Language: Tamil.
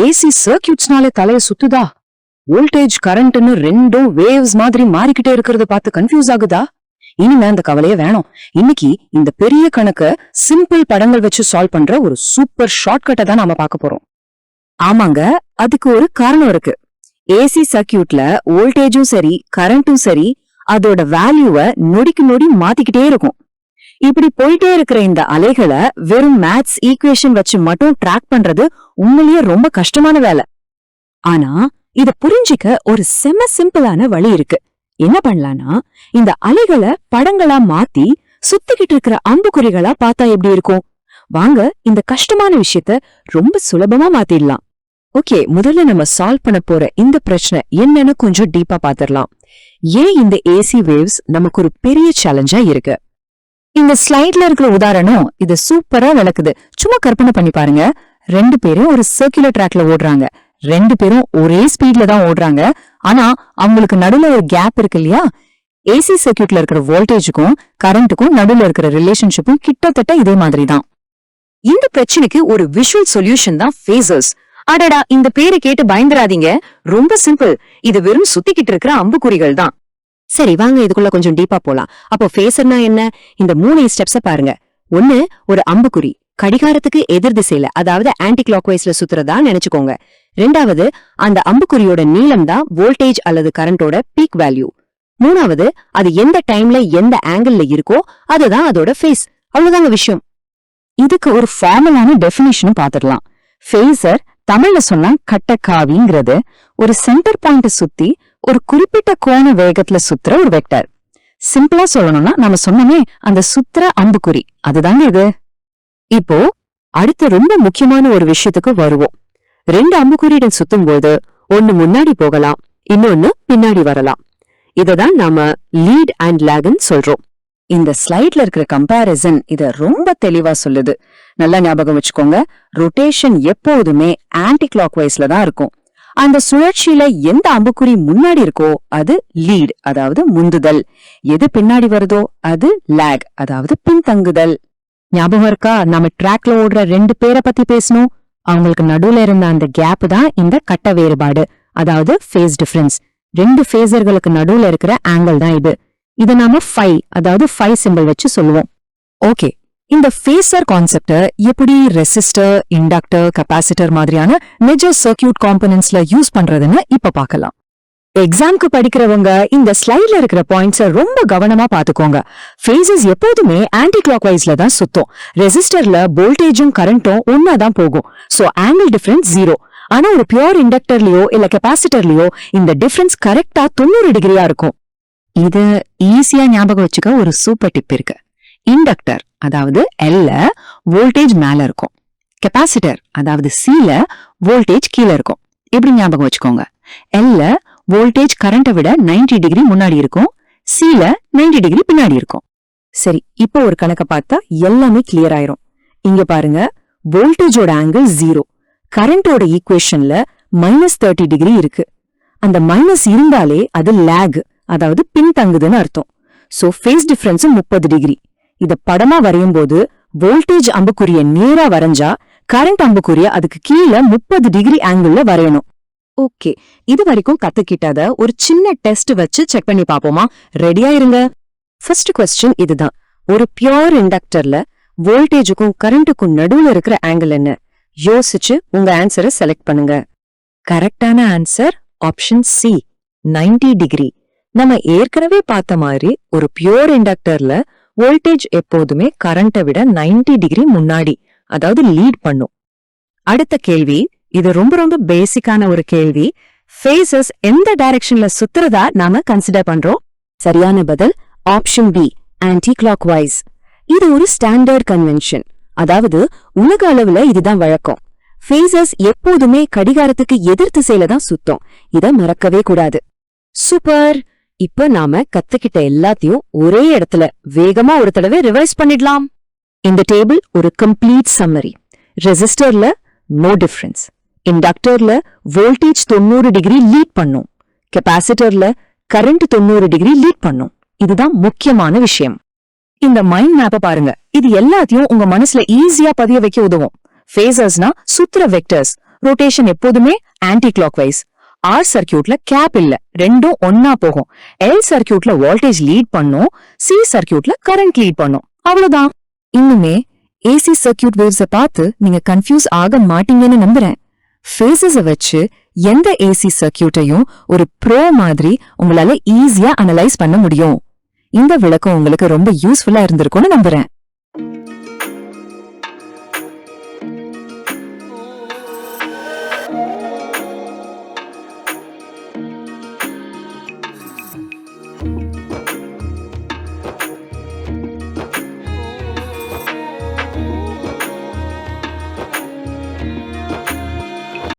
ஏசி சர்க்கியூட்ஸ்னால தலைய சுத்துதா? வோல்டேஜ் கரண்ட்னு ரெண்டும் வேவ்ஸ் மாதிரி மாறிக்கிட்டே இருக்கிறத பார்த்து கன்ஃபியூஸ் ஆகுதா? இனிமே அந்த கவலையே வேணும். இன்னைக்கு இந்த பெரிய கணக்க சிம்பிள் படங்கள் வச்சு சால்வ் பண்ற ஒரு சூப்பர் ஷார்ட்கட்டை தான் நாம பார்க்க போறோம். ஆமாங்க, அதுக்கு ஒரு காரணம் இருக்கு. ஏசி சர்க்கியூட்ல வோல்டேஜும் சரி கரண்ட்டும் சரி அதோட வேல்யூவை நொடிக்கு நொடி மாத்திக்கிட்டே இருக்கும். இப்படி போயிட்டே இருக்கிற இந்த அலைகளை வெறும் மேத்ஸ் ஈக்குவேஷன் வச்சு மட்டும் ட்ராக் பண்றது உண்மையிலேயே ரொம்ப கஷ்டமான வேலை. ஆனா இத புரிஞ்சிக்க ஒரு செம சிம்பிளான வழி இருக்கு. என்ன பண்ணலாம்னா, இந்த அலைகளை படங்களா மாத்தி சுத்திக்கிட்டு இருக்கிற அம்புக்குறிகளா பார்த்தா எப்படி இருக்கும்? வாங்க இந்த கஷ்டமான விஷயத்த ரொம்ப சுலபமா மாத்திடலாம். ஓகே, முதல்ல நம்ம சால்வ் பண்ண போற இந்த பிரச்சனை என்னன்னு கொஞ்சம் டீப்பா பாத்திரலாம். ஏன் இந்த ஏசி வேவ்ஸ் நமக்கு ஒரு பெரிய சேலஞ்சா இருக்கு? இந்த ஸ்லைட்ல இருக்கிற உதாரணம் இத சூப்பரா விளக்குது. சும்மா கற்பனை பண்ணி பாருங்க. 2 பேரும் ஒரு சர்க்குலர் ட்ராக்ல ஓடுறாங்க. 2 பேரும் ஒரே ஸ்பீட்ல தான் ஓடுறாங்க. ஆனா அவங்களுக்கு நடுவுல ஒரு கேப் இருக்கு இல்லையா? ஏசி சர்க்கியூட்ல இருக்கிற வோல்டேஜுக்கும் கரண்ட்டுக்கும் நடுவுல இருக்கிற ரிலேஷன்ஷிப்பும் கிட்டத்தட்ட இதே மாதிரி தான். இந்த பிரச்சனைக்கு ஒரு விஷுவல் சொல்யூஷன் தான் ஃபேசர்ஸ். அடடா, இந்த பேரை கேட்டு பயந்துராதீங்க. ரொம்ப சிம்பிள். இது வெறும் சுத்திக்கிட்டு இருக்கிற அம்புக்குறிகள் தான். சரி, வாங்க இதுக்குள்ள கொஞ்சம் டீப்பா போலாம். அப்போ ஃபேசர்னா என்ன? இந்த 3 ஸ்டெப்ஸ பாருங்க. 1, ஒரு அம்புக்குறி கடிகாரத்துக்கு எதிர் திசையில, அதாவது ஆன்டி கிளாக்வைஸ்ல சுத்துறதா நினைச்சுக்கோங்க. 2வது, அந்த அம்புக்குறியோட நீளம் தான் வோல்டேஜ் அல்லது கரண்டோட பீக் வேல்யூ. 3வது, அது எந்த டைம்ல எந்த ஆங்கிள் இருக்கோ அதுதான் அதோட ஃபேஸ். அவ்வளவுதாங்க விஷயம். இதுக்கு ஒரு ஃபார்மலான டெஃபினிஷனும் பாத்துடலாம். ஃபேசர் தமிழ்ல சொன்னா கட்டக்காவிங்கிறது ஒரு சென்டர் பாயிண்ட சுத்தி ஒரு குறிப்பிட்ட கோண வேகத்துல சுத்துற ஒரு வெக்டர். சிம்பிளா சொல்லணும்னா நம்ம சொன்னமே அந்த சுத்துற அம்புக்குறி, அதுதாங்க இது. இப்போ அடுத்த ரொம்ப முக்கியமான ஒரு விஷயத்துக்கு வருவோம். 2 அம்புக்குறியுடன் சுத்தும் போது ஒன்னு முன்னாடி போகலாம், இன்னொன்னு பின்னாடி வரலாம். இததான் நாம லீட் அண்ட் லேக்னு சொல்றோம். இந்த ஸ்லைட்ல இருக்கிற கம்பேரிசன் இத ரொம்ப தெளிவா சொல்லுது. நல்லா ஞாபகம் வச்சுக்கோங்க. ரொட்டேஷன் எப்போதுமே ஆன்டி கிளாக்வைஸ்ல தான் இருக்கும். அந்த சுழற்சியில எந்த அம்புக்குறி முன்னாடி இருக்கோ அது லீட், அதாவது முந்துதல். எது பின்னாடி வருதோ அது லேக், அதாவது பின்தங்குதல். ஞாபகம் இருக்கா? நம்ம ட்ராக்ல ஓடுற 2 பேரை பத்தி பேசணும். அவங்களுக்கு நடுவுல இருந்த அந்த கேப் தான் இந்த கட்ட வேறுபாடு, அதாவது ஃபேஸ் டிஃபரன்ஸ். 2 ஃபேசர்களுக்கு நடுவுல இருக்கிற ஆங்கிள் தான் இது. இத நாம ஃபை, அதாவது ஃபை சிம்பிள் வச்சு சொல்லுவோம். ஓகே, இந்த ஃபேசர் கான்செப்ட எப்படி ரெசிஸ்டர், இண்டக்டர், கெபாசிட்டர் மாதிரியான மேஜர் சர்க்கியூட் காம்போனன்ட்ஸ்ல யூஸ் பண்றதுன்னு இப்ப பார்க்கலாம். எக்ஸாம்க்கு படிக்கிறவங்க இந்த ஸ்லைட்ல இருக்கிற பாயிண்ட்ஸை ரொம்ப கவனமா பாத்துக்கோங்க. ஃபேசஸ் எப்போதுமே ஆன்டி கிளாக்வைஸ்ல தான் சுத்தும். ரெசிஸ்டர்ல வோல்டேஜும் கரண்ட்டும் ஒன்னாதான் போகும். So angle difference 0. ஆனா ஒரு பியூர் இண்டக்டர்லயோ இல்ல கெபாசிட்டர்லயோ இந்த டிஃபரன்ஸ் கரெக்டா 90 டிகிரியா இருக்கும். இது ஈஸியா ஞாபகம் வச்சுக்க ஒரு சூப்பர் டிப் இருக்கு. இண்டக்டர், அதாவது எல்ல வோல்டேஜ் மேல இருக்கும். கெபாசிட்டர், அதாவது சில வோல்டேஜ் கீழே இருக்கும். எப்படி ஞாபகம் வச்சுக்கோங்க? எல்ல வோல்டேஜ் கரண்ட்டை விட 90 டிகிரி முன்னாடி இருக்கும், சில 90 டிகிரி பின்னாடி இருக்கும். சரி, இப்போ ஒரு கணக்க பார்த்தா எல்லாமே கிளியர் ஆயிரும். இங்க பாருங்க, வோல்டேஜோட ஆங்கிள் 0, கரண்டோட ஈக்குவேஷன்ல -30 டிகிரி இருக்கு. அந்த மைனஸ் இருந்தாலே அது லேக், அதாவது பின்தங்குதுன்னு அர்த்தம். So face difference 30 degree. இத படமா வரையும் போது வோல்டேஜ் அம்புக்குரிய நேரா வரைஞ்சா கரண்ட் அம்புக்குரிய அதுக்கு கீழே 30 டிகிரி ஆங்கிள் வரையணும். ஓகே, இது வரைக்கும் கத்துக்கிட்டத ஒரு சின்ன டெஸ்ட் வச்சு செக் பண்ணி பாப்போமா? ரெடியா இருங்க. ஃபர்ஸ்ட் கொஸ்டின் இதுதான். ஒரு பியூர் இண்டக்டர்ல வோல்டேஜுக்கும் கரண்ட்டுக்கும் நடுவுல இருக்கிற ஆங்கிள் என்ன? யோசிச்சு உங்க ஆன்சரை செலக்ட் பண்ணுங்க. கரெக்டான ஆன்சர் ஆப்ஷன் சி, 90 டிகிரி. நம்ம ஏற்கனவே பார்த்த மாதிரி ஒரு பியூர் இண்டக்டர்ல வோல்டேஜ் எப்போதுமே கரண்ட்டை விட 90 டிகிரி முன்னாடி, அதாவது லீட் பண்ணும். அடுத்த கேள்வி, இது ரொம்ப ரொம்ப பேசிக்கான ஒரு கேள்வி. ஃபேசஸ் எந்த டைரக்ஷன்ல சுத்துறதா நாம கன்சிடர் பண்றோம்? சரியான பதில் ஆப்ஷன் பி, ஆன்டி கிளாக்வைஸ். இது ஒரு ஸ்டாண்டர்ட் கன்வென்ஷன், அதாவது உலக அளவுல இதுதான் வழக்கம். ஃபேசஸ் எப்போதுமே கடிகாரத்துக்கு எதிர் திசையில தான் சுத்தும். இத மறக்கவே கூடாது. சூப்பர். இப்ப நாம கத்துக்கிட்ட எல்லாத்தையும் ஒரே இடத்துல வேகமா ஒரு தடவை ரிவைஸ் பண்ணிடலாம். இந்த டேபிள் ஒரு கம்ப்ளீட் சம்மரி. ரெசிஸ்டர்ல நோ டிஃபரன்ஸ், இண்டக்டர்ல வோல்டேஜ் 90 டிகிரி லீட் பண்ணும், கெபாசிட்டர்ல கரண்ட் 90 டிகிரி லீட் பண்ணும். இதுதான் முக்கியமான விஷயம். இந்த மைண்ட் மேப்ப பாருங்க. இது எல்லாத்தையும் உங்க மனசுல ஈஸியா பதிய வைக்க உதவும். ஃபேசர்ஸ்னா சுத்துற வெக்டர்ஸ், ரொட்டேஷன் எப்போதுமே ஆன்டி கிளாக் வைஸ். ஆர் சர்க்கியூட்ல கேப் இல்ல, ரெண்டும் ஒன்னா போகும். எல் சர்க்கியூட்ல வோல்டேஜ் லீட் பண்ணும், சி சர்க்கியூட்ல கரண்ட் லீட் பண்ணும். அவ்வளவுதான். இன்னுமே ஏசி சர்க்கியூட் வேவ்ஸ பார்த்து நீங்க கன்ஃபியூஸ் ஆக மாட்டீங்கன்னு நம்புறேன். ஃபேஸஸ வச்சு எந்த ஏசி சர்க்கியூட்டையும் ஒரு ப்ரோ மாதிரி உங்களால ஈஸியா அனலைஸ் பண்ண முடியும். இந்த விளக்கம் உங்களுக்கு ரொம்ப யூஸ்ஃபுல்லா இருந்திருக்கும்னு நம்புறேன்.